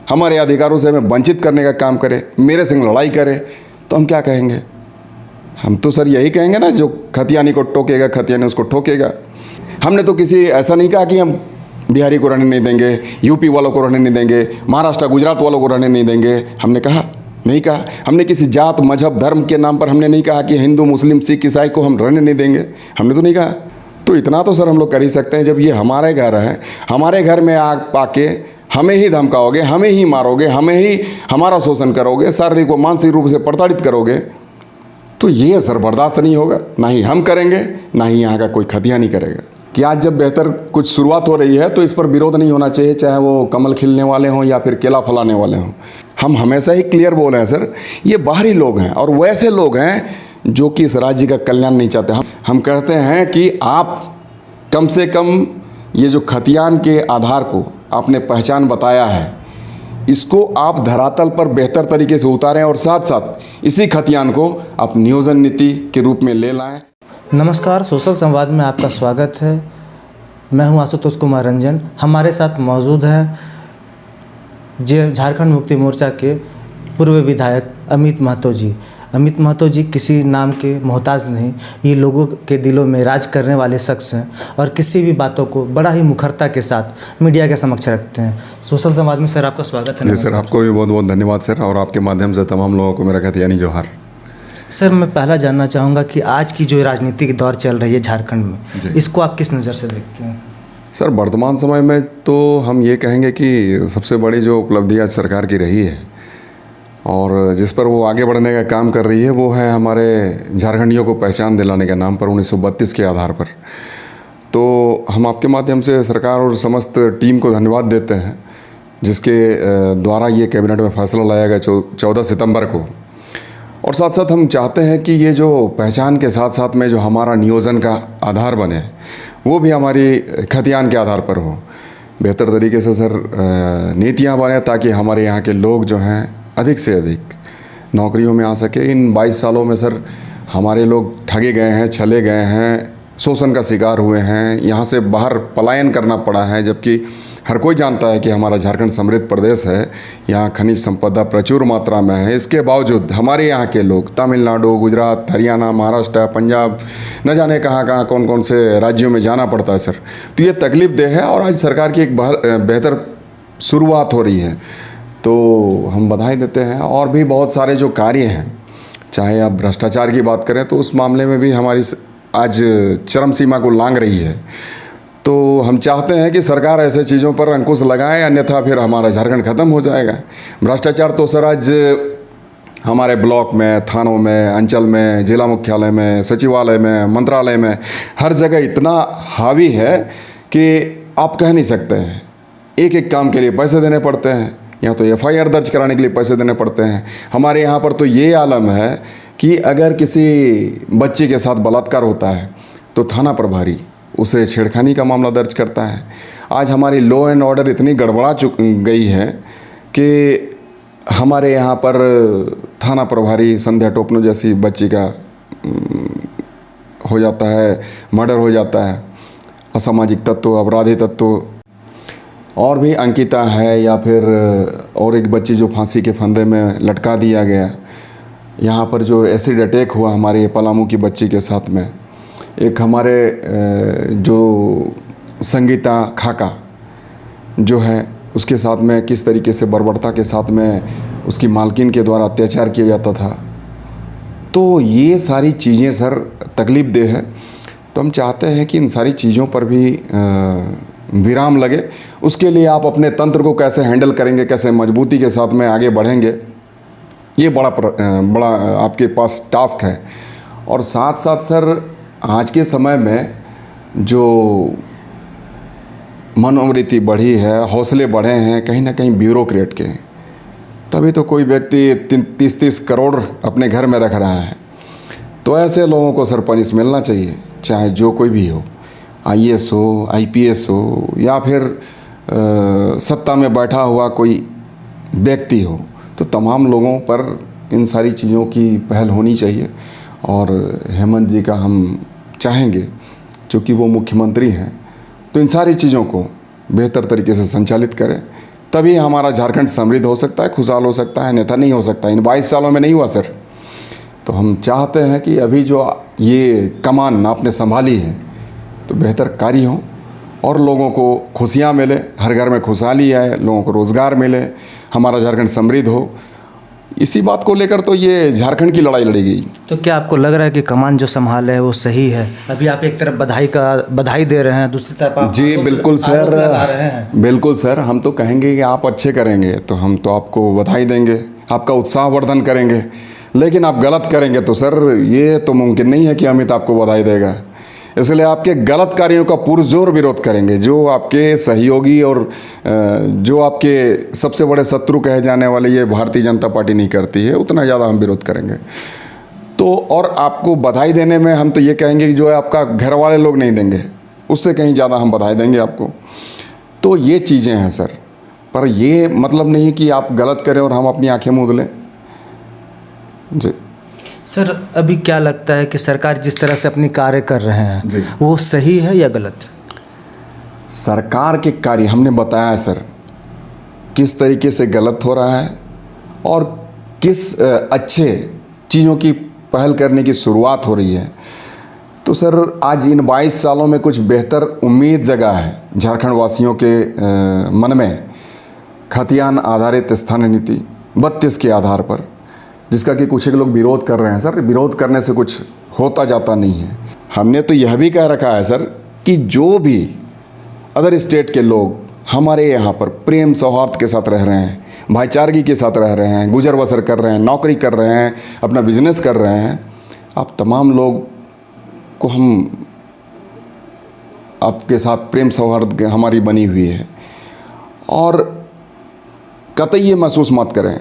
हमारे अधिकारों से हमें वंचित करने का काम करे, मेरे संग लड़ाई करे, तो हम क्या कहेंगे? हम तो सर यही कहेंगे ना, जो खतियानी को टोकेगा खतियानी उसको ठोकेगा। हमने तो किसी ऐसा नहीं कहा कि हम बिहारी को रहने नहीं देंगे, यूपी वालों को रहने नहीं देंगे, महाराष्ट्र गुजरात वालों को रहने नहीं देंगे। हमने कहा नहीं कहा। हमने किसी जात मजहब धर्म के नाम पर हमने नहीं कहा कि हिंदू मुस्लिम सिख ईसाई को हम रहने नहीं देंगे, हमने तो नहीं कहा। तो इतना तो सर हम लोग कर ही सकते हैं, जब ये हमारे घर है, हमारे घर में आग पाके हमें ही धमकाओगे, हमें ही मारोगे, हमें ही हमारा शोषण करोगे, शारीरिक व मानसिक रूप से प्रताड़ित करोगे, तो ये सर बर्दाश्त नहीं होगा। ना ही हम करेंगे, ना ही यहाँ का कोई खतिया नहीं करेगा। कि आज जब बेहतर कुछ शुरुआत हो रही है तो इस पर विरोध नहीं होना चाहिए, चाहे वो कमल खिलने वाले हों या फिर केला फलाने वाले हों। हम हमेशा ही क्लियर बोल रहे हैं सर, ये बाहरी लोग हैं और वैसे लोग हैं जो कि इस राज्य का कल्याण नहीं चाहते। हम कहते हैं कि आप कम से कम ये जो खतियान के आधार को आपने पहचान बताया है, इसको आप धरातल पर बेहतर तरीके से उतारें और साथ साथ इसी खतियान को आप नियोजन नीति के रूप में ले लाएं। नमस्कार, सोशल संवाद में आपका स्वागत है। मैं हूं आशुतोष कुमार रंजन। हमारे साथ मौजूद है झारखंड मुक्ति मोर्चा के पूर्व विधायक अमित महतो जी। अमित महतो जी किसी नाम के मोहताज नहीं, ये लोगों के दिलों में राज करने वाले शख्स हैं और किसी भी बातों को बड़ा ही मुखरता के साथ मीडिया के समक्ष रखते हैं। सोशल संवाद में सर आपका स्वागत है। जी सर, आपको भी बहुत बहुत धन्यवाद सर, और आपके माध्यम से तमाम लोगों को मेरा खतियानी जोहार। सर, मैं पहला जानना चाहूँगा कि आज की जो राजनीतिक दौर चल रही है झारखंड में, इसको आप किस नज़र से देखते हैं? सर, वर्तमान समय में तो हम ये कहेंगे कि सबसे बड़ी जो उपलब्धि आज सरकार की रही है और जिस पर वो आगे बढ़ने का काम कर रही है, वो है हमारे झारखंडियों को पहचान दिलाने के नाम पर 1932 के आधार पर। तो हम आपके माध्यम से सरकार और समस्त टीम को धन्यवाद देते हैं, जिसके द्वारा ये कैबिनेट में फैसला लाया गया 14 सितंबर को। और साथ साथ हम चाहते हैं कि ये जो पहचान के साथ साथ में जो हमारा नियोजन का आधार बने, वो भी हमारी खतियान के आधार पर हो। बेहतर तरीके से सर नीतियाँ बने ताकि हमारे यहाँ के लोग जो हैं अधिक से अधिक नौकरियों में आ सके। इन 22 सालों में सर हमारे लोग ठगे गए हैं, छले गए हैं, शोषण का शिकार हुए हैं, यहाँ से बाहर पलायन करना पड़ा है। जबकि हर कोई जानता है कि हमारा झारखंड समृद्ध प्रदेश है, यहाँ खनिज संपदा प्रचुर मात्रा में है। इसके बावजूद हमारे यहाँ के लोग तमिलनाडु, गुजरात, हरियाणा, महाराष्ट्र, पंजाब, न जाने कहाँ कहाँ कौन कौन से राज्यों में जाना पड़ता है सर। तो ये तकलीफ देह है और आज सरकार की एक बेहतर शुरुआत हो रही है, तो हम बधाई देते हैं। और भी बहुत सारे जो कार्य हैं, चाहे आप भ्रष्टाचार की बात करें तो उस मामले में भी हमारी आज चरम सीमा को लांघ रही है। तो हम चाहते हैं कि सरकार ऐसे चीज़ों पर अंकुश लगाए, अन्यथा फिर हमारा झारखंड ख़त्म हो जाएगा। भ्रष्टाचार तो सर आज हमारे ब्लॉक में, थानों में, अंचल में, जिला मुख्यालय में, सचिवालय में, मंत्रालय में, हर जगह इतना हावी है कि आप कह नहीं सकते हैं। एक एक काम के लिए पैसे देने पड़ते हैं, या तो FIR दर्ज कराने के लिए पैसे देने पड़ते हैं। हमारे यहाँ पर तो ये आलम है कि अगर किसी बच्चे के साथ बलात्कार होता है तो थाना प्रभारी उसे छेड़खानी का मामला दर्ज करता है। आज हमारी लॉ एंड ऑर्डर इतनी गड़बड़ा गई है कि हमारे यहाँ पर थाना प्रभारी संध्या टोपनो जैसी बच्ची का हो जाता है, मर्डर हो जाता है। असामाजिक तत्व, अपराधी तत्व, और भी अंकिता है, या फिर और एक बच्ची जो फांसी के फंदे में लटका दिया गया। यहाँ पर जो एसिड अटैक हुआ हमारे पलामू की बच्ची के साथ में, एक हमारे जो संगीता खाका जो है उसके साथ में किस तरीके से बर्बरता के साथ में उसकी मालकिन के द्वारा अत्याचार किया जाता था। तो ये सारी चीज़ें सर तकलीफ देह है। तो हम चाहते हैं कि इन सारी चीज़ों पर भी विराम लगे। उसके लिए आप अपने तंत्र को कैसे हैंडल करेंगे, कैसे मजबूती के साथ में आगे बढ़ेंगे, ये बड़ा आपके पास टास्क है। और साथ साथ सर आज के समय में जो मनोवृत्ति बढ़ी है, हौसले बढ़े हैं कहीं ना कहीं ब्यूरोक्रेट के, तभी तो कोई व्यक्ति 30-30 करोड़ अपने घर में रख रहा है। तो ऐसे लोगों को सर पनिश मिलना चाहिए, चाहे जो कोई भी हो, IAS हो, IPS हो, या फिर सत्ता में बैठा हुआ कोई व्यक्ति हो। तो तमाम लोगों पर इन सारी चीज़ों की पहल होनी चाहिए। और हेमंत जी का हम चाहेंगे, चूँकि वो मुख्यमंत्री हैं, तो इन सारी चीज़ों को बेहतर तरीके से संचालित करें, तभी हमारा झारखंड समृद्ध हो सकता है, खुशहाल हो सकता है, अन्यथा नहीं हो सकता। इन 22 सालों में नहीं हुआ सर। तो हम चाहते हैं कि अभी जो ये कमान आपने संभाली है तो बेहतर कार्य हो और लोगों को खुशियाँ मिले, हर घर में खुशहाली आए, लोगों को रोज़गार मिले, हमारा झारखंड समृद्ध हो। इसी बात को लेकर तो ये झारखंड की लड़ाई लड़ी गई। तो क्या आपको लग रहा है कि कमान जो संभाले है वो सही है? अभी आप एक तरफ बधाई दे रहे हैं, दूसरी तरफ आप जी बिल्कुल आरोप लगा रहे सर, हैं। बिल्कुल सर। हम तो कहेंगे कि आप अच्छे करेंगे तो हम तो आपको बधाई देंगे, आपका उत्साहवर्धन करेंगे। लेकिन आप गलत करेंगे तो सर ये तो मुमकिन नहीं है कि अमित आपको बधाई देगा। इसलिए आपके गलत कार्यों का पुरजोर विरोध करेंगे। जो आपके सहयोगी और जो आपके सबसे बड़े शत्रु कहे जाने वाले ये भारतीय जनता पार्टी नहीं करती है, उतना ज़्यादा हम विरोध करेंगे। तो और आपको बधाई देने में हम तो ये कहेंगे कि जो है आपका घर वाले लोग नहीं देंगे, उससे कहीं ज़्यादा हम बधाई देंगे आपको। तो ये चीज़ें हैं सर, पर ये मतलब नहीं कि आप गलत करें और हम अपनी आंखें मूंद लें। जी सर, अभी क्या लगता है कि सरकार जिस तरह से अपनी कार्य कर रहे हैं जी। वो सही है या गलत? सरकार के कार्य हमने बताया है सर, किस तरीके से गलत हो रहा है और किस अच्छे चीज़ों की पहल करने की शुरुआत हो रही है। तो सर आज इन 22 सालों में कुछ बेहतर उम्मीद जगा है झारखंड वासियों के मन में। खतियान आधारित स्थानीय नीति 32 के आधार पर, जिसका कि कुछ एक लोग विरोध कर रहे हैं सर। विरोध करने से कुछ होता जाता नहीं है। हमने तो यह भी कह रखा है सर कि जो भी अदर स्टेट के लोग हमारे यहाँ पर प्रेम सौहार्द के साथ रह रहे हैं, भाईचारगी के साथ रह रहे हैं, गुजर बसर कर रहे हैं, नौकरी कर रहे हैं, अपना बिजनेस कर रहे हैं, आप तमाम लोग को हम आपके साथ प्रेम सौहार्द हमारी बनी हुई है। और कतई ये महसूस मत करें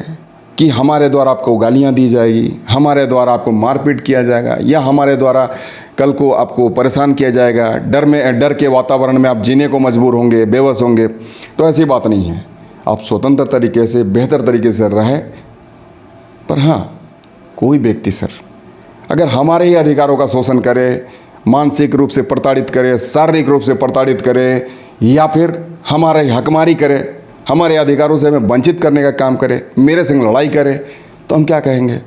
कि हमारे द्वारा आपको गालियाँ दी जाएगी, हमारे द्वारा आपको मारपीट किया जाएगा, या हमारे द्वारा कल को आपको परेशान किया जाएगा। डर के वातावरण में आप जीने को मजबूर होंगे, बेबस होंगे। तो ऐसी बात नहीं है। आप स्वतंत्र तरीके से, बेहतर तरीके से रहें। पर हाँ, कोई व्यक्ति सर अगर हमारे ही अधिकारों का शोषण करे, मानसिक रूप से प्रताड़ित करे, शारीरिक रूप से प्रताड़ित करे, या फिर हमारे ही हकमारी करे, हमारे अधिकारों से हमें वंचित करने का काम करे, मेरे संग लड़ाई करे, तो हम क्या कहेंगे?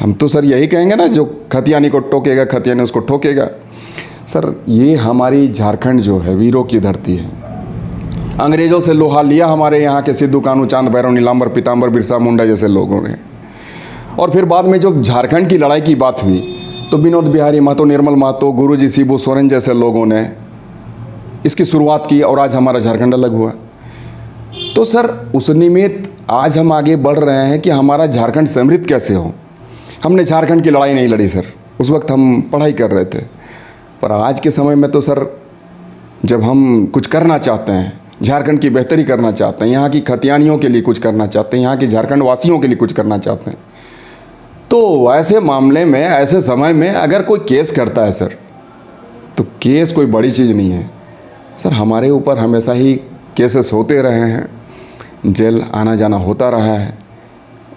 हम तो सर यही कहेंगे ना, जो खतियानी को टोकेगा खतियानी उसको ठोकेगा। सर ये हमारी झारखंड जो है वीरों की धरती है। अंग्रेज़ों से लोहा लिया हमारे यहाँ के सिद्धू कान्हू, चांद भैरव, नीलांबर, पीताम्बर, बिरसा मुंडा जैसे लोगों ने। और फिर बाद में जो झारखंड की लड़ाई की बात हुई तो विनोद बिहारी महतो, निर्मल महतो, गुरुजी शिबू सोरेन जैसे लोगों ने इसकी शुरुआत की और आज हमारा झारखंड अलग हुआ। तो सर उस निमित्त आज हम आगे बढ़ रहे हैं कि हमारा झारखंड समृद्ध कैसे हो। हमने झारखंड की लड़ाई नहीं लड़ी सर, उस वक्त हम पढ़ाई कर रहे थे। पर आज के समय में तो सर जब हम कुछ करना चाहते हैं, झारखंड की बेहतरी करना चाहते हैं, यहाँ की खतियानियों के लिए कुछ करना चाहते हैं, यहाँ के झारखंड वासियों के लिए कुछ करना चाहते हैं, तो ऐसे मामले में, ऐसे समय में अगर कोई केस करता है सर, तो केस कोई बड़ी चीज़ नहीं है सर। हमारे ऊपर हमेशा ही केसेस होते रहे हैं, जेल आना जाना होता रहा है,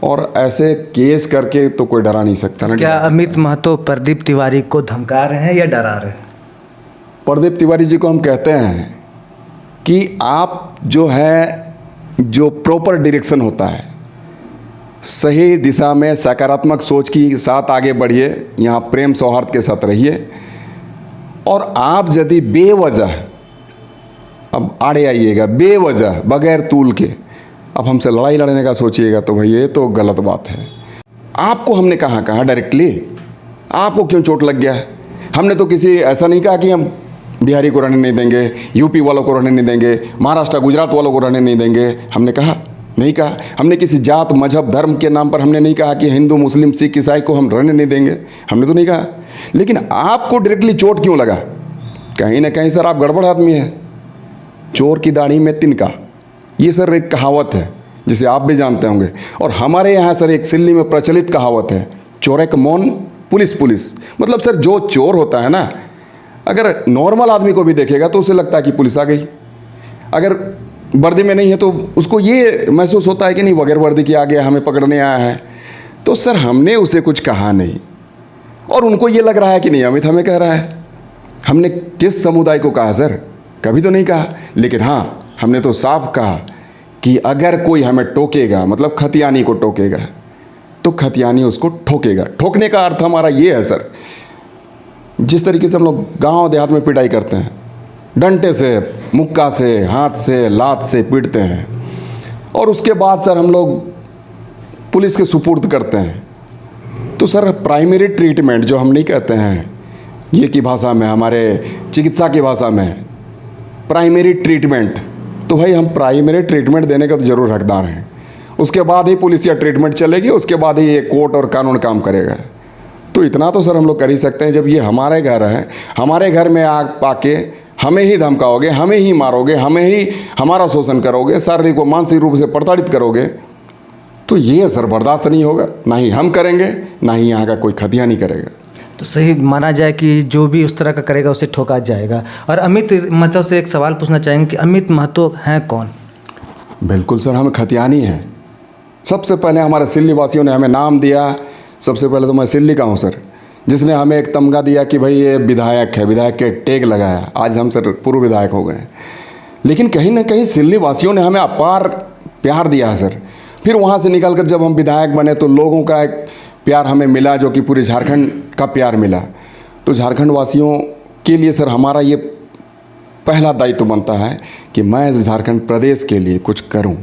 और ऐसे केस करके तो कोई डरा नहीं सकता ना। क्या अमित महतो प्रदीप तिवारी को धमका रहे हैं या डरा रहे हैं? प्रदीप तिवारी जी को हम कहते हैं कि आप जो है, जो प्रॉपर डायरेक्शन होता है, सही दिशा में सकारात्मक सोच के साथ आगे बढ़िए, यहाँ प्रेम सौहार्द के साथ रहिए। और आप यदि बेवजह अब आड़े आइएगा, बेवजह बगैर तूल के अब हमसे लड़ाई लड़ने का सोचिएगा, तो भाई ये तो गलत बात है। आपको हमने कहाँ कहा डायरेक्टली, आपको क्यों चोट लग गया है? हमने तो किसी ऐसा नहीं कहा कि हम बिहारी को रहने नहीं देंगे, यूपी वालों को रहने नहीं देंगे, महाराष्ट्र गुजरात वालों को रहने नहीं देंगे। हमने कहा नहीं कहा। हमने किसी जात मजहब धर्म के नाम पर हमने नहीं कहा कि हिंदू मुस्लिम सिख ईसाई को हम रहने नहीं देंगे, हमने तो नहीं कहा। लेकिन आपको डायरेक्टली चोट क्यों लगा? कहीं ना कहीं सर आप गड़बड़ आदमी है। चोर की दाढ़ी में तिनका, ये सर एक कहावत है जिसे आप भी जानते होंगे। और हमारे यहाँ सर एक सिल्ली में प्रचलित कहावत है, चोरे का मौन पुलिस पुलिस। मतलब सर जो चोर होता है ना, अगर नॉर्मल आदमी को भी देखेगा तो उसे लगता है कि पुलिस आ गई। अगर वर्दी में नहीं है तो उसको ये महसूस होता है कि नहीं, बगैर वर्दी के आ गया, हमें पकड़ने आया है। तो सर हमने उसे कुछ कहा नहीं, और उनको ये लग रहा है कि नहीं अमित हमें कह रहा है। हमने किस समुदाय को कहा सर? कभी तो नहीं कहा। लेकिन हाँ, हमने तो साफ कहा कि अगर कोई हमें टोकेगा, मतलब खतियानी को टोकेगा, तो खतियानी उसको ठोकेगा। ठोकने का अर्थ हमारा ये है सर, जिस तरीके से हम लोग गांव देहात में पिटाई करते हैं, डंडे से, मुक्का से, हाथ से, लात से पीटते हैं, और उसके बाद सर हम लोग पुलिस के सुपुर्द करते हैं, तो सर प्राइमरी ट्रीटमेंट जो हम नहीं कहते हैं ये की भाषा में, हमारे चिकित्सा की भाषा में प्राइमरी ट्रीटमेंट, तो भाई हम प्राइमरी ट्रीटमेंट देने का तो ज़रूर हकदार हैं। उसके बाद ही पुलिस या ट्रीटमेंट चलेगी, उसके बाद ही ये कोर्ट और कानून काम करेगा। तो इतना तो सर हम लोग कर ही सकते हैं, जब ये हमारे घर है, हमारे घर में आग पाके हमें ही धमकाओगे, हमें ही मारोगे, हमें ही हमारा शोषण करोगे, शारीरिक व मानसिक रूप से प्रताड़ित करोगे, तो ये सर बर्दाश्त नहीं होगा। ना ही हम करेंगे, ना ही यहाँ का कोई खतियानी करेगा। तो सही माना जाए कि जो भी उस तरह का करेगा उसे ठोका जाएगा। और अमित महतो से एक सवाल पूछना चाहेंगे कि अमित महतो हैं कौन? बिल्कुल सर, हम खतियानी हैं। सबसे पहले हमारे सिल्ली वासियों ने हमें नाम दिया। सबसे पहले तो मैं सिल्ली का हूँ सर, जिसने हमें एक तमगा दिया कि भाई ये विधायक है, विधायक के टैग लगाया। आज हम सर पूर्व विधायक हो गए। लेकिन कहीं ना कहीं सिल्ली वासियों ने हमें अपार प्यार दिया है सर। फिर वहाँ से निकल कर जब हम विधायक बने तो लोगों का एक प्यार हमें मिला, जो कि पूरे झारखंड का प्यार मिला। तो झारखंड वासियों के लिए सर हमारा ये पहला दायित्व बनता है कि मैं इस झारखंड प्रदेश के लिए कुछ करूं।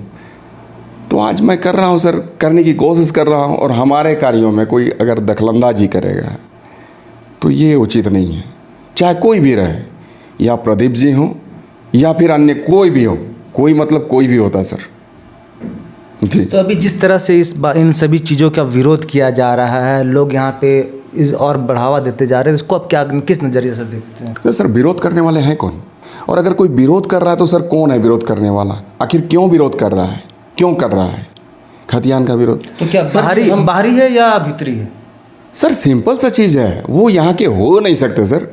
तो आज मैं कर रहा हूं सर, करने की कोशिश कर रहा हूं, और हमारे कार्यों में कोई अगर दखलंदाजी करेगा तो ये उचित नहीं है, चाहे कोई भी रहे, या प्रदीप जी हों या फिर अन्य कोई भी हो, कोई मतलब कोई भी होता सर जी। तो अभी जिस तरह से इन सभी चीज़ों का विरोध किया जा रहा है, लोग यहाँ पे और बढ़ावा देते जा रहे हैं, इसको अब क्या, किस नज़रिए से देखते हैं? तो सर विरोध करने वाले हैं कौन? और अगर कोई विरोध कर रहा है तो सर कौन है विरोध करने वाला? आखिर क्यों विरोध कर रहा है, क्यों कर रहा है खतियान का विरोध? तो क्या बाहरी है या भीतरी है? सर सिंपल सा चीज़ है, वो यहाँ के हो नहीं सकते सर।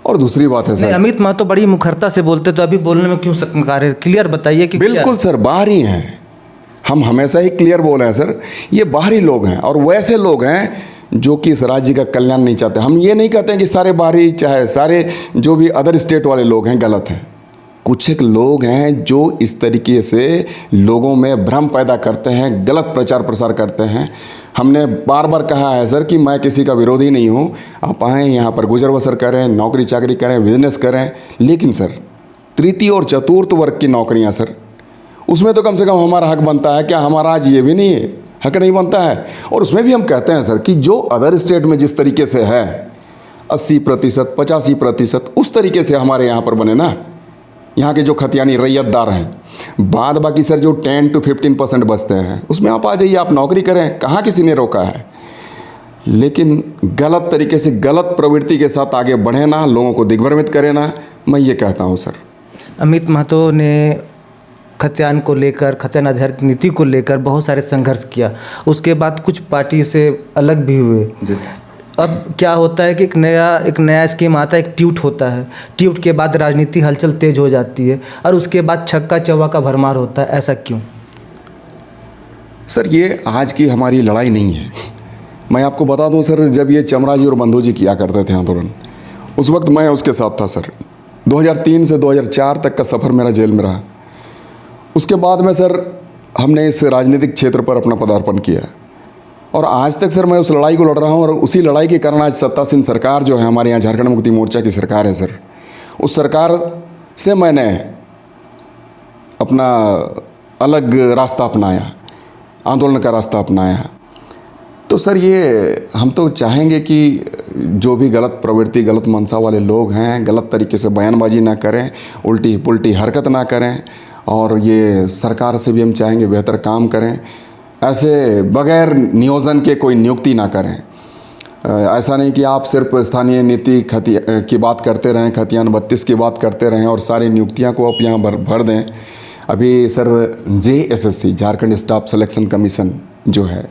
और दूसरी बात है सर, अमित महतो बड़ी मुखरता से बोलते, तो अभी बोलने में क्यों शंका है? क्लियर बताइए कि बिल्कुल सर बाहरी हैं, हम हमेशा ही क्लियर बोले हैं सर, ये बाहरी लोग हैं और वैसे लोग हैं जो कि इस राज्य का कल्याण नहीं चाहते। हम ये नहीं कहते हैं कि सारे बाहरी, चाहे सारे जो भी अदर स्टेट वाले लोग हैं गलत हैं। कुछ एक लोग हैं जो इस तरीके से लोगों में भ्रम पैदा करते हैं, गलत प्रचार प्रसार करते हैं। हमने बार बार कहा है सर कि मैं किसी का विरोधी नहीं हूँ, आप आएँ यहाँ पर गुजर बसर करें, नौकरी चाकरी करें, बिजनेस करें, लेकिन सर तृतीय और चतुर्थ वर्ग की नौकरियाँ सर, उसमें तो कम से कम हमारा हक बनता है क्या? हमारा आज ये भी नहीं है, हक नहीं बनता है। और उसमें भी हम कहते हैं सर कि जो अदर स्टेट में जिस तरीके से है 80%, 85%, उस तरीके से हमारे यहाँ पर बने ना, यहाँ के जो खतियानी रैयतदार हैं। बाद बाकी सर जो 10 to 15% बचते हैं, उसमें आप आ जाइए, आप नौकरी करें, कहाँ किसी ने रोका है। लेकिन गलत तरीके से, गलत प्रवृत्ति के साथ आगे बढ़े ना, लोगों को दिग्भ्रमित करे ना, मैं ये कहता हूँ सर। अमित महतो ने खतियान को लेकर, खतियान आधारित नीति को लेकर बहुत सारे संघर्ष किया, उसके बाद कुछ पार्टी से अलग भी हुए। अब क्या होता है कि एक नया स्कीम आता है, एक ट्वीट होता है, ट्वीट के बाद राजनीति हलचल तेज हो जाती है और उसके बाद छक्का चौवा का भरमार होता है, ऐसा क्यों? सर ये आज की हमारी लड़ाई नहीं है। मैं आपको बता दूं सर, जब ये चमरा जी और बंधु जी किया करते थे आंदोलन, उस वक्त मैं उसके साथ था सर। 2003 से 2004 तक का सफ़र मेरा जेल में रहा। उसके बाद में सर हमने इस राजनीतिक क्षेत्र पर अपना पदार्पण किया और आज तक सर मैं उस लड़ाई को लड़ रहा हूँ। और उसी लड़ाई के कारण आज सत्तासीन सरकार जो है हमारे यहाँ झारखंड मुक्ति मोर्चा की सरकार है सर, उस सरकार से मैंने अपना अलग रास्ता अपनाया, आंदोलन का रास्ता अपनाया। तो सर ये हम तो चाहेंगे कि जो भी गलत प्रवृत्ति, गलत मंशा वाले लोग हैं, गलत तरीके से बयानबाजी ना करें, उल्टी पुल्टी हरकत ना करें, और ये सरकार से भी हम चाहेंगे बेहतर काम करें। ऐसे बगैर नियोजन के कोई नियुक्ति ना करें। ऐसा नहीं कि आप सिर्फ स्थानीय नीति की बात करते रहें, खतियान 32 की बात करते रहें और सारी नियुक्तियां को आप यहाँ भर दें। अभी sir JSSC, Jharkhand staff selection commission जो है,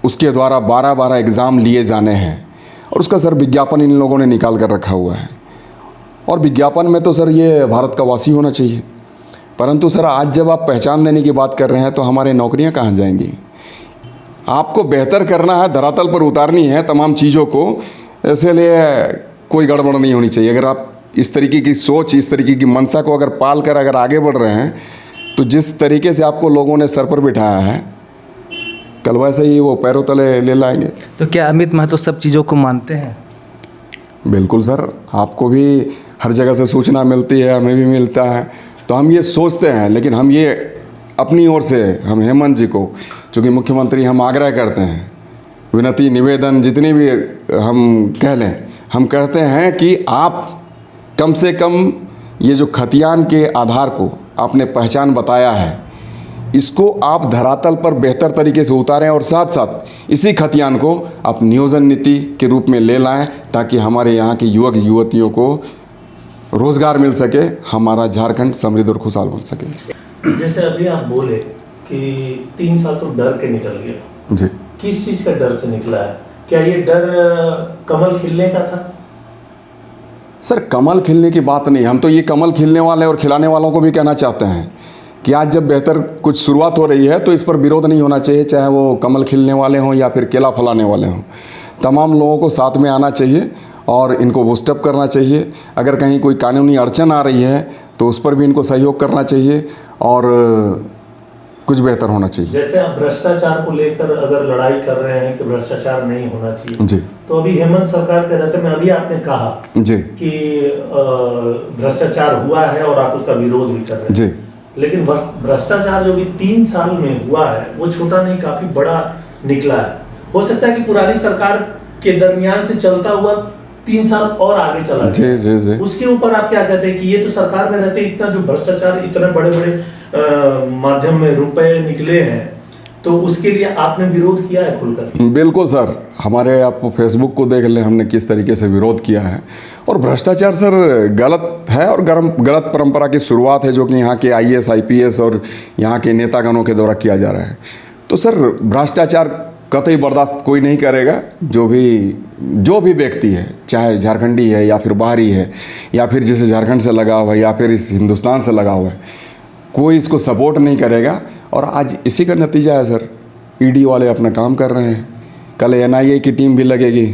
उसके द्वारा 12 एग्ज़ाम लिए जाने हैं और उसका सर विज्ञापन इन लोगों ने निकाल कर रखा हुआ है। और विज्ञापन में तो सर ये भारत का वासी होना चाहिए, परंतु सर आज जब आप पहचान देने की बात कर रहे हैं तो हमारे नौकरियां कहाँ जाएंगी? आपको बेहतर करना है, धरातल पर उतारनी है तमाम चीज़ों को, इसलिए कोई गड़बड़ नहीं होनी चाहिए। अगर आप इस तरीके की सोच, इस तरीके की मंशा को अगर पाल कर अगर आगे बढ़ रहे हैं तो जिस तरीके से आपको लोगों ने सर पर बिठाया है, कल वैसे ही वो पैरों तले ले लाएंगे। तो क्या अमित महतो सब चीज़ों को मानते हैं? बिल्कुल सर, आपको भी हर जगह से सूचना मिलती है, हमें भी मिलता है, तो हम ये सोचते हैं, लेकिन हम ये अपनी ओर से हम हेमंत जी को, चूँकि मुख्यमंत्री, हम आग्रह करते हैं, विनती निवेदन जितनी भी हम कह लें, हम कहते हैं कि आप कम से कम ये जो खतियान के आधार को आपने पहचान बताया है, इसको आप धरातल पर बेहतर तरीके से उतारें और साथ साथ इसी खतियान को आप नियोजन नीति के रूप में ले लाएं, ताकि हमारे यहाँ के युवक युवतियों को रोज़गार मिल सके, हमारा झारखंड समृद्ध और खुशहाल बन सके। जैसे अभी आप बोले कि 3 साल तो डर के निकल गया, जी, किस चीज़ का डर से निकला है? क्या ये डर कमल खिलने का था? सर कमल खिलने की बात नहीं, हम तो ये कमल खिलने वाले और खिलाने वालों को भी कहना चाहते हैं कि आज जब बेहतर कुछ शुरुआत हो रही है तो इस पर विरोध नहीं होना चाहिए, चाहे वो कमल खिलने वाले हों या फिर केला फलाने वाले हों। तमाम लोगों को साथ में आना चाहिए और इनको बूस्टअप करना चाहिए। अगर कहीं कोई कानूनी अड़चन आ रही है तो उस पर भी इनको सहयोग करना चाहिए और कुछ बेहतर होना चाहिए। जैसे आप भ्रष्टाचार को लेकर अगर लड़ाई कर रहे हैं कि भ्रष्टाचार नहीं होना चाहिए, जी, तो अभी हेमंत सरकार के रहते में अभी आपने कहा जी, कि भ्रष्टाचार हुआ है और आप उसका विरोध भी कर रहे हैं, जी, लेकिन भ्रष्टाचार जो भी 3 साल में हुआ है वो छोटा नहीं, काफी बड़ा निकला है। हो सकता है कि पुरानी सरकार के दरमियान से चलता हुआ 3 साल और आगे चला जी, जी, जी। उसके ऊपर आप क्या कहते हैं कि ये तो सरकार में रहते इतना जो भ्रष्टाचार, इतने बड़े बड़े माध्यम में रुपए निकले हैं, तो उसके लिए आपने विरोध किया है खुलकर? बिल्कुल सर, हमारे आप फेसबुक को देख लें, हमने किस तरीके से विरोध किया है। और भ्रष्टाचार सर गलत है और गलत परंपरा की शुरुआत है, जो कि यहाँ के IAS IPS और यहाँ के नेतागणों के द्वारा किया जा रहा है। तो सर भ्रष्टाचार कतई बर्दाश्त कोई नहीं करेगा। जो भी व्यक्ति है, चाहे झारखंडी है या फिर बाहरी है या फिर जिसे झारखंड से लगा हुआ है या फिर इस हिंदुस्तान से लगा हुआ है, कोई इसको सपोर्ट नहीं करेगा। और आज इसी का नतीजा है सर, ED वाले अपना काम कर रहे हैं, कल NIA की टीम भी लगेगी,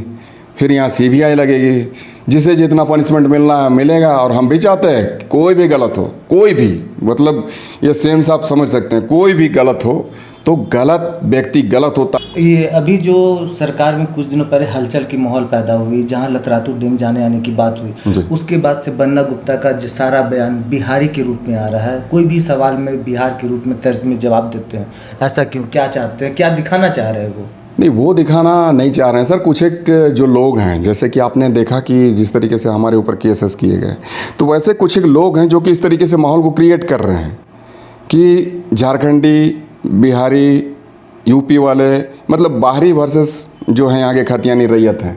फिर यहाँ CBI लगेगी, जिसे जितना पनिशमेंट मिलना है मिलेगा। और हम भी चाहते हैं कोई भी गलत हो, कोई भी, मतलब ये सेंस आप समझ सकते हैं, कोई भी गलत हो तो गलत व्यक्ति गलत होता। ये अभी जो सरकार में कुछ दिनों पहले हलचल की माहौल पैदा हुई, जहां लतरातू डैम जाने आने की बात हुई, उसके बाद से बन्ना गुप्ता का सारा बयान बिहारी के रूप में आ रहा है। कोई भी सवाल में बिहार के रूप में तर्ज में जवाब देते हैं, ऐसा क्यों? क्या चाहते हैं, क्या दिखाना चाह रहे हैं वो? नहीं, वो दिखाना नहीं चाह रहे हैं सर। कुछ एक जो लोग हैं, जैसे कि आपने देखा कि जिस तरीके से हमारे ऊपर केसेस किए गए, तो वैसे कुछ एक लोग हैं जो कि इस तरीके से माहौल को क्रिएट कर रहे हैं कि झारखंडी, बिहारी, UP वाले, मतलब बाहरी वर्सेस जो हैं यहाँ के खतियानी रैयत हैं।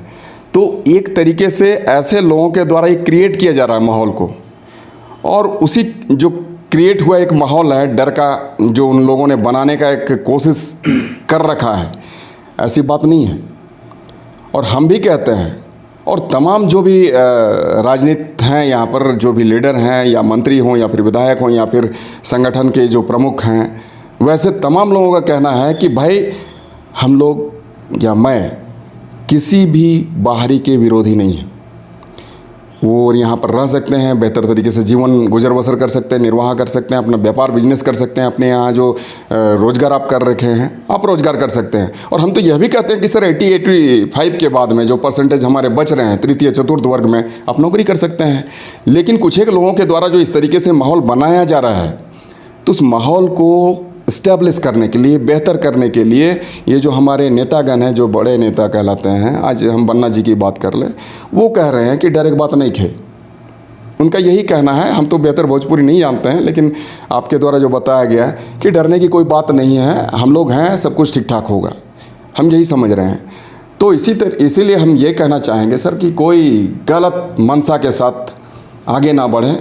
तो एक तरीके से ऐसे लोगों के द्वारा ये क्रिएट किया जा रहा है माहौल को, और उसी जो क्रिएट हुआ एक माहौल है डर का, जो उन लोगों ने बनाने का एक कोशिश कर रखा है, ऐसी बात नहीं है। और हम भी कहते हैं, और तमाम जो भी राजनीति हैं यहाँ पर, जो भी लीडर हैं या मंत्री हों या फिर विधायक हों या फिर संगठन के जो प्रमुख हैं, वैसे तमाम लोगों का कहना है कि भाई हम लोग या मैं किसी भी बाहरी के विरोधी नहीं है। वो यहाँ पर रह सकते हैं, बेहतर तरीके से जीवन गुजर बसर कर सकते हैं, निर्वाह कर सकते हैं, अपना व्यापार बिजनेस कर सकते हैं, अपने यहाँ जो रोज़गार आप कर रखे हैं आप रोज़गार कर सकते हैं। और हम तो यह भी कहते हैं कि सर 80-85 के बाद में जो परसेंटेज हमारे बच रहे हैं तृतीय चतुर्थ वर्ग में, आप नौकरी कर सकते हैं। लेकिन कुछ एक लोगों के द्वारा जो इस तरीके से माहौल बनाया जा रहा है, तो उस माहौल को इस्टेब्लिश करने के लिए, बेहतर करने के लिए, ये जो हमारे नेतागण हैं, जो बड़े नेता कहलाते हैं, आज हम बन्ना जी की बात कर लें, वो कह रहे हैं कि डर एक बात नहीं खे। उनका यही कहना है। हम तो बेहतर भोजपुरी नहीं जानते हैं, लेकिन आपके द्वारा जो बताया गया कि डरने की कोई बात नहीं है, हम लोग हैं, सब कुछ ठीक ठाक होगा, हम यही समझ रहे हैं। तो इसीलिए हम ये कहना चाहेंगे सर कि कोई गलत मंशा के साथ आगे ना बढ़ें,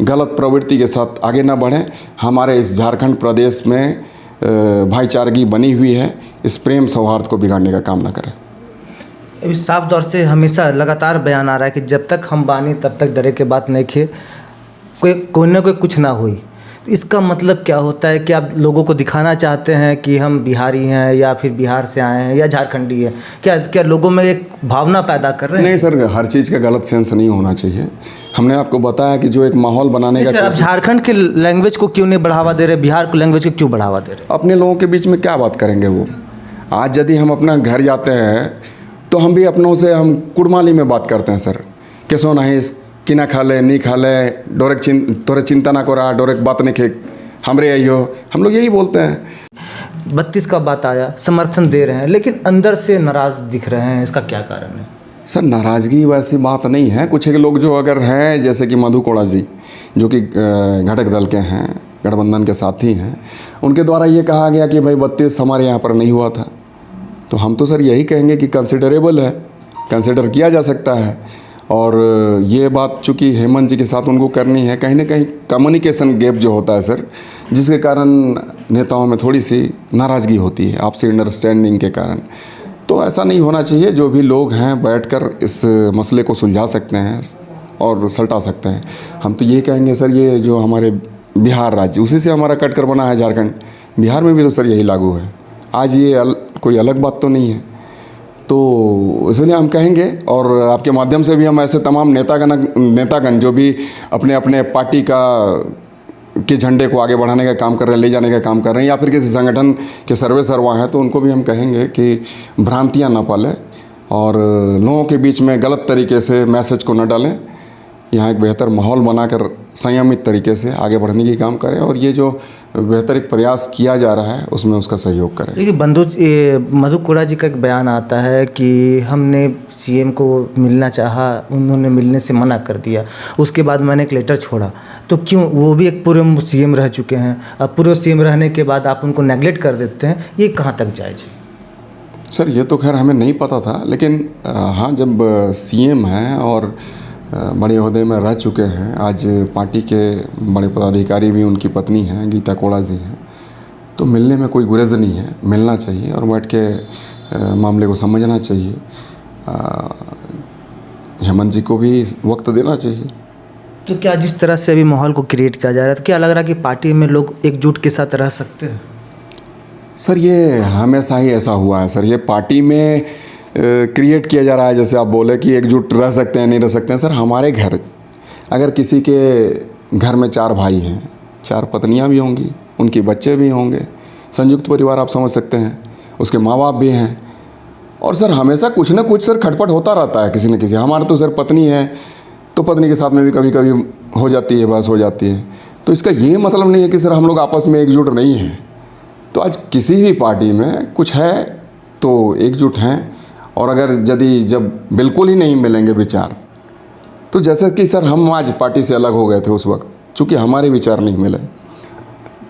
गलत प्रवृत्ति के साथ आगे ना बढ़ें। हमारे इस झारखंड प्रदेश में भाईचारगी बनी हुई है, इस प्रेम सौहार्द को बिगाड़ने का काम ना करें। अभी साफ तौर से हमेशा लगातार बयान आ रहा है कि जब तक हम बानी तब तक डरे के बात नहीं खे, कोई ना कोई कुछ ना हुई। इसका मतलब क्या होता है कि आप लोगों को दिखाना चाहते हैं कि हम बिहारी हैं या फिर बिहार से आए हैं या झारखंडी है? क्या क्या लोगों में एक भावना पैदा कर रहे हैं? नहीं सर, हर चीज़ का गलत सेंस नहीं होना चाहिए। हमने आपको बताया कि जो एक माहौल बनाने का सर, आप झारखंड के लैंग्वेज को क्यों नहीं बढ़ावा दे रहे, बिहार को लैंग्वेज को क्यों बढ़ावा दे रहे? अपने लोगों के बीच में क्या बात करेंगे वो? आज यदि हम अपना घर जाते हैं तो हम भी अपनों से हम कुड़माली में बात करते हैं सर, कैसो नहीं किना खा ले नहीं खा ले, तोरे चिंता ना करा, डोरेक बात नहीं खेक हमरे आइयो, हम लोग यही बोलते हैं। 32 का बात आया, समर्थन दे रहे हैं लेकिन अंदर से नाराज दिख रहे हैं, इसका क्या कारण है? सर नाराज़गी वैसी बात नहीं है। कुछ एक लोग जो अगर हैं, जैसे कि मधु कोड़ा जी जो कि घटक दल के हैं, गठबंधन के साथी हैं, उनके द्वारा ये कहा गया कि भाई 32 हमारे यहाँ पर नहीं हुआ था। तो हम तो सर यही कहेंगे कि कंसिडरेबल है, कंसिडर किया जा सकता है। और ये बात चूँकि हेमंत जी के साथ उनको करनी है, कहीं ना कहीं कम्युनिकेशन गैप जो होता है सर, जिसके कारण नेताओं में थोड़ी सी नाराज़गी होती है आपसी अंडरस्टैंडिंग के कारण। तो ऐसा नहीं होना चाहिए। जो भी लोग हैं बैठकर इस मसले को सुलझा सकते हैं और सल्टा सकते हैं। हम तो ये कहेंगे सर, ये जो हमारे बिहार राज्य, उसी से हमारा कट कर बना है झारखंड, बिहार में भी तो सर यही लागू है। आज ये कोई अलग बात तो नहीं है। तो इसलिए हम कहेंगे, और आपके माध्यम से भी हम ऐसे तमाम नेतागण जो भी अपने अपने पार्टी के झंडे को आगे बढ़ाने का काम कर रहे हैं, ले जाने का काम कर रहे हैं, या फिर किसी संगठन के सर्वे सर्वा हैं, तो उनको भी हम कहेंगे कि भ्रांतियां न पालें और लोगों के बीच में गलत तरीके से मैसेज को न डालें। यहाँ एक बेहतर माहौल बनाकर संयमित तरीके से आगे बढ़ने की काम करें, और ये जो बेहतर एक प्रयास किया जा रहा है उसमें उसका सहयोग करें। देखिए, मधु कोड़ा जी का एक बयान आता है कि हमने सीएम को मिलना चाहा, उन्होंने मिलने से मना कर दिया, उसके बाद मैंने एक लेटर छोड़ा। तो क्यों? वो भी एक पूर्व सीएम रह चुके हैं, अब पूर्व सीएम रहने के बाद आप उनको नेगलेक्ट कर देते हैं, ये कहाँ तक जायज़ है? सर ये तो खैर हमें नहीं पता था, लेकिन हाँ, जब सीएम हैं और बड़े ओहदे में रह चुके हैं, आज पार्टी के बड़े पदाधिकारी भी उनकी पत्नी हैं, गीता कोड़ा जी हैं, तो मिलने में कोई गुरेज नहीं है। मिलना चाहिए और बैठ के मामले को समझना चाहिए। हेमंत जी को भी वक्त देना चाहिए। तो क्या जिस तरह से अभी माहौल को क्रिएट किया जा रहा है, तो क्या लग रहा है कि पार्टी में लोग एकजुट के साथ रह सकते हैं? सर ये हमेशा ही ऐसा हुआ है सर, ये पार्टी में क्रिएट किया जा रहा है। जैसे आप बोले कि एकजुट रह सकते हैं, नहीं रह सकते हैं। सर हमारे घर, अगर किसी के घर में 4 भाई हैं, 4 पत्नियां भी होंगी, उनके बच्चे भी होंगे, संयुक्त परिवार आप समझ सकते हैं, उसके माँ बाप भी हैं, और सर हमेशा कुछ ना कुछ सर खटपट होता रहता है किसी न किसी। हमारा तो सर पत्नी है, तो पत्नी के साथ में भी कभी कभी हो जाती है, बहस हो जाती है। तो इसका ये मतलब नहीं है कि सर हम लोग आपस में एकजुट नहीं हैं। तो आज किसी भी पार्टी में कुछ है तो एकजुट हैं, और अगर जब बिल्कुल ही नहीं मिलेंगे विचार, तो जैसे कि सर हम आज पार्टी से अलग हो गए थे उस वक्त, चूँकि हमारे विचार नहीं मिले।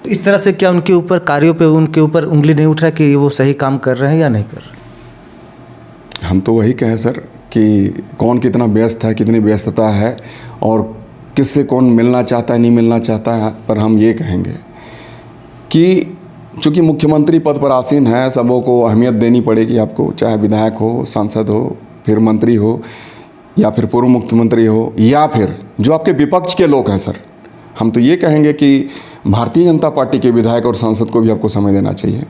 इस तरह से क्या उनके ऊपर कार्यों पे उनके ऊपर उंगली नहीं उठ रहा कि वो सही काम कर रहे हैं या नहीं कर रहे? हम तो वही कहें सर कि कौन कितना व्यस्त है, कितनी व्यस्तता है, और किससे कौन मिलना चाहता है, नहीं मिलना चाहता है। पर हम ये कहेंगे कि चूँकि मुख्यमंत्री पद पर आसीन है, सबों को अहमियत देनी पड़ेगी आपको, चाहे विधायक हो, सांसद हो, फिर मंत्री हो, या फिर पूर्व मुख्यमंत्री हो, या फिर जो आपके विपक्ष के लोग हैं सर। हम तो ये कहेंगे कि भारतीय जनता पार्टी के विधायक और सांसद को भी आपको समय देना चाहिए।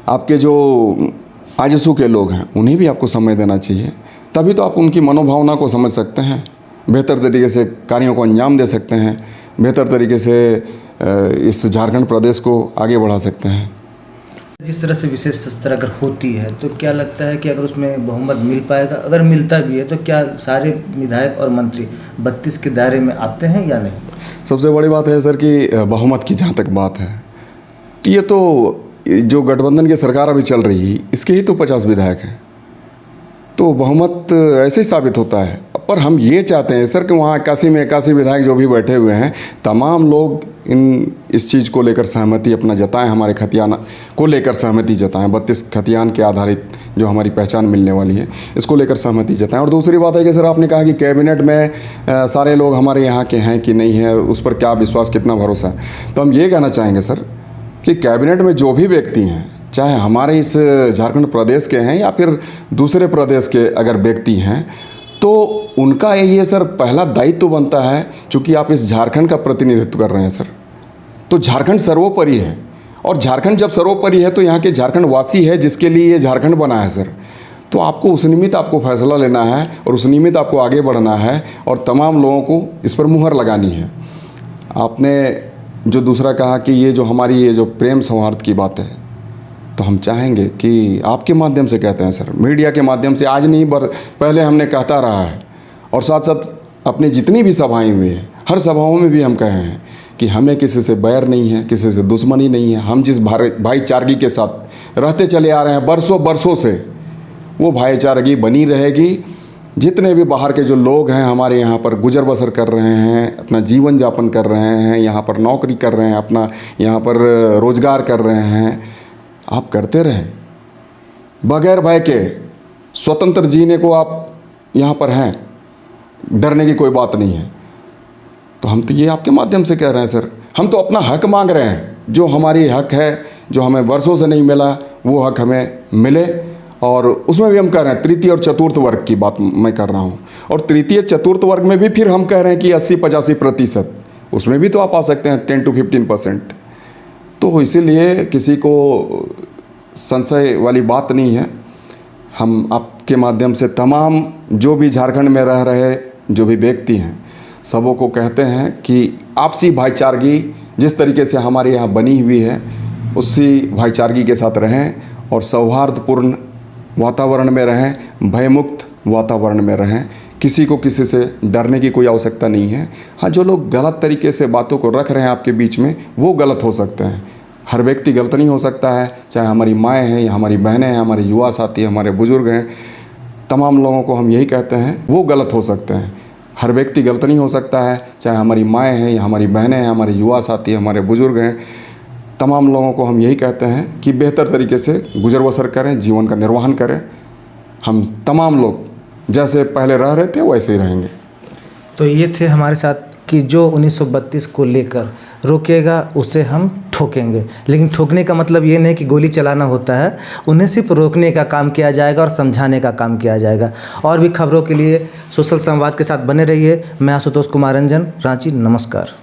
आपके जो आजसू के लोग हैं उन्हें भी आपको समय देना चाहिए, तभी तो आप उनकी मनोभावना को समझ सकते हैं, बेहतर तरीके से कार्यों को अंजाम दे सकते हैं, बेहतर तरीके से इस झारखंड प्रदेश को आगे बढ़ा सकते हैं। जिस तरह से विशेष सत्र अगर होती है तो क्या लगता है कि अगर उसमें बहुमत मिल पाएगा? अगर मिलता भी है तो क्या सारे विधायक और मंत्री 32 के दायरे में आते हैं या नहीं? सबसे बड़ी बात है सर कि बहुमत की जहाँ तक बात है, तो ये तो जो गठबंधन की सरकार अभी चल रही है, इसके ही तो 50 विधायक हैं, तो बहुमत ऐसे ही साबित होता है। पर हम ये चाहते हैं सर कि वहाँ 81 विधायक जो भी बैठे हुए हैं, तमाम लोग इस चीज़ को लेकर सहमति अपना जताएं, हमारे खतियान को लेकर सहमति जताएं, 32 खतियान के आधारित जो हमारी पहचान मिलने वाली है, इसको लेकर सहमति जताएं। और दूसरी बात है कि सर आपने कहा कि कैबिनेट में सारे लोग हमारे यहाँ के हैं कि नहीं है, उस पर क्या विश्वास, कितना भरोसा है। तो हम ये कहना चाहेंगे सर कि कैबिनेट में जो भी व्यक्ति हैं, चाहे हमारे इस झारखंड प्रदेश के हैं या फिर दूसरे प्रदेश के अगर व्यक्ति हैं, तो उनका ये सर पहला दायित्व बनता है, चूँकि आप इस झारखंड का प्रतिनिधित्व कर रहे हैं सर, तो झारखंड सर्वोपरि है, और झारखंड जब सर्वोपरि है तो यहाँ के झारखंड वासी है जिसके लिए ये झारखंड बना है सर। तो आपको उस निमित्त आपको फैसला लेना है और उस निमित्त आपको आगे बढ़ना है और तमाम लोगों को इस पर मुहर लगानी है। आपने जो दूसरा कहा कि ये जो हमारी ये जो प्रेम सौहार्द की बात है, तो हम चाहेंगे कि आपके माध्यम से कहते हैं सर, मीडिया के माध्यम से, आज नहीं पहले हमने कहता रहा है और साथ साथ अपनी जितनी भी सभाएं हुई हैं हर सभाओं में भी हम कहे हैं कि हमें किसी से बैर नहीं है, किसी से दुश्मनी नहीं है। हम जिस भाईचारगी के साथ रहते चले आ रहे हैं बरसों से, वो भाईचारगी बनी रहेगी। जितने भी बाहर के जो लोग हैं हमारे यहाँ पर गुजर बसर कर रहे हैं, अपना जीवन यापन कर रहे हैं, यहाँ पर नौकरी कर रहे हैं, अपना यहाँ पर रोज़गार कर रहे हैं, आप करते रहें बगैर भय के, स्वतंत्र जीने को आप यहाँ पर हैं, डरने की कोई बात नहीं है। तो हम तो ये आपके माध्यम से कह रहे हैं सर, हम तो अपना हक मांग रहे हैं, जो हमारी हक है, जो हमें वर्षों से नहीं मिला, वो हक हमें मिले। और उसमें भी हम कह रहे हैं तृतीय और चतुर्थ वर्ग की बात मैं कर रहा हूँ, और तृतीय चतुर्थ वर्ग में भी फिर हम कह रहे हैं कि 80-85%, उसमें भी तो आप आ सकते हैं 10 to 15%। तो इसीलिए किसी को संशय वाली बात नहीं है। हम आपके माध्यम से तमाम जो भी झारखंड में रह रहे जो भी व्यक्ति हैं सबों को कहते हैं कि आपसी भाईचारगी जिस तरीके से हमारे यहाँ बनी हुई है उसी भाईचारगी के साथ रहें और सौहार्दपूर्ण वातावरण में रहें, भयमुक्त वातावरण में रहें। किसी को किसी से डरने की कोई आवश्यकता नहीं है। हाँ, जो लोग गलत तरीके से बातों को रख रहे हैं आपके बीच में, वो गलत हो सकते हैं। हर व्यक्ति गलत नहीं हो सकता है, चाहे हमारी माएँ हैं या हमारी बहनें हैं, हमारे युवा साथी, हमारे बुजुर्ग हैं, तमाम लोगों को हम यही कहते हैं वो गलत हो सकते हैं। हर व्यक्ति गलत नहीं हो सकता है, चाहे हमारी माएँ हैं या हमारी बहनें हैं, हमारे युवा साथी, हमारे बुजुर्ग हैं, तमाम लोगों को हम यही कहते हैं कि बेहतर तरीके से गुजर बसर करें, जीवन का निर्वहन करें। हम तमाम लोग जैसे पहले रह रहे थे वैसे ही रहेंगे। तो ये थे हमारे साथ कि जो 1932 को लेकर रोकेगा उसे हम ठोकेंगे। लेकिन ठोकने का मतलब ये नहीं कि गोली चलाना होता है, उन्हें सिर्फ रोकने का काम किया जाएगा और समझाने का काम किया जाएगा। और भी खबरों के लिए सोशल संवाद के साथ बने रहिए। मैं आशुतोष कुमार रंजन, रांची। नमस्कार।